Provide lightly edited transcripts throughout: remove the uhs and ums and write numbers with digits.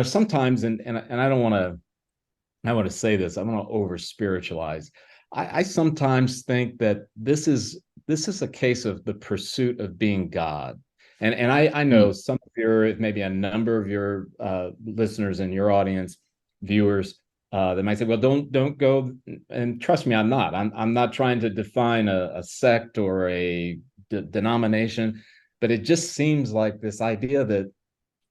sometimes, and I don't want to, I want to say this, I don't want to over spiritualize. I sometimes think that this is a case of the pursuit of being God. And I know Mm. some of your, maybe a number of your listeners in your audience, viewers, that might say, well, don't go. And trust me, I'm not trying to define a sect or a denomination, but it just seems like this idea that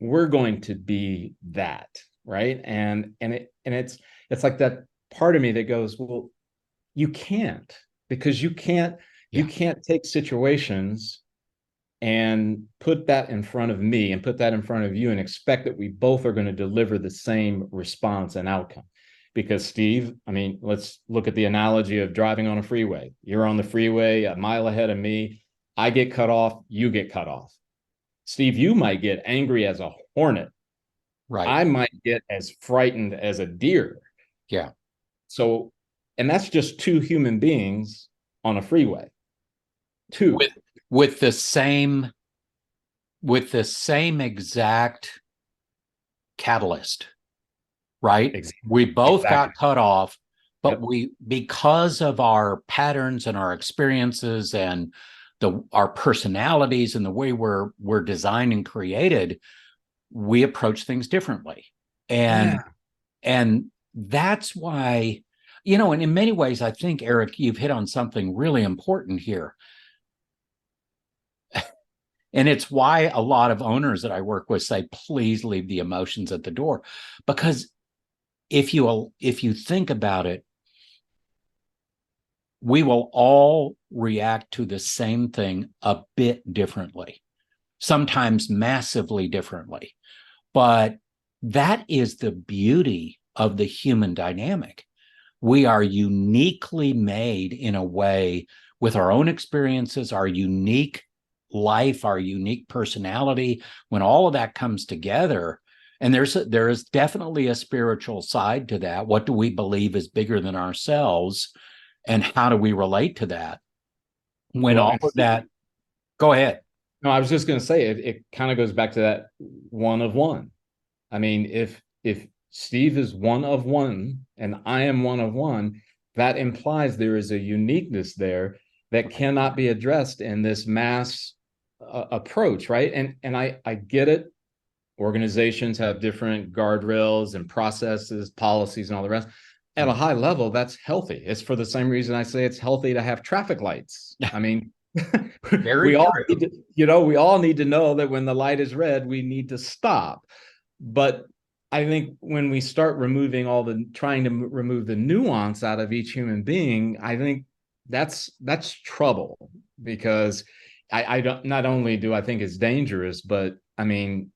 we're going to be that, right? And it's like that part of me that goes, well, you can't, because you Yeah. can't take situations and put that in front of me and put that in front of you and expect that we both are going to deliver the same response and outcome. Because Steve, I mean, let's look at the analogy of driving on a freeway. You're on the freeway a mile ahead of me. I get cut off, you get cut off. Steve, you might get angry as a hornet. Right. I might get as frightened as a deer. Yeah. So, and that's just two human beings on a freeway. Two. With with the same with the same exact catalyst, right? We both Exactly. got cut off, but Yep. we, because of our patterns and our experiences and our personalities and the way we're designed and created, we approach things differently. And Yeah. and that's why, and in many ways, I think, Eric, you've hit on something really important here. And it's why a lot of owners that I work with say, please leave the emotions at the door. Because if you think about it, we will all react to the same thing a bit differently, sometimes massively differently. But that is the beauty of the human dynamic. We are uniquely made in a way, with our own experiences, our unique life, our unique personality. When all of that comes together, and there is definitely a spiritual side to that. What do we believe is bigger than ourselves, and how do we relate to that? When Well, all and of Steve, that, go ahead. no, I was just going to say it kind of goes back to that one of one. I mean, if Steve is one of one and I am one of one, that implies there is a uniqueness there that cannot be addressed in this mass approach, right? And I get it. Organizations have different guardrails and processes, policies, and all the rest. At a high level, that's healthy. It's for the same reason I say it's healthy to have traffic lights. I mean, Very we all true. need to, we all need to know that when the light is red, we need to stop. But I think when we start removing trying to remove the nuance out of each human being, I think that's trouble, because I don't, not only do I think it's dangerous, but I mean,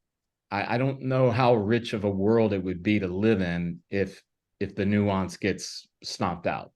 I don't know how rich of a world it would be to live in if the nuance gets stomped out.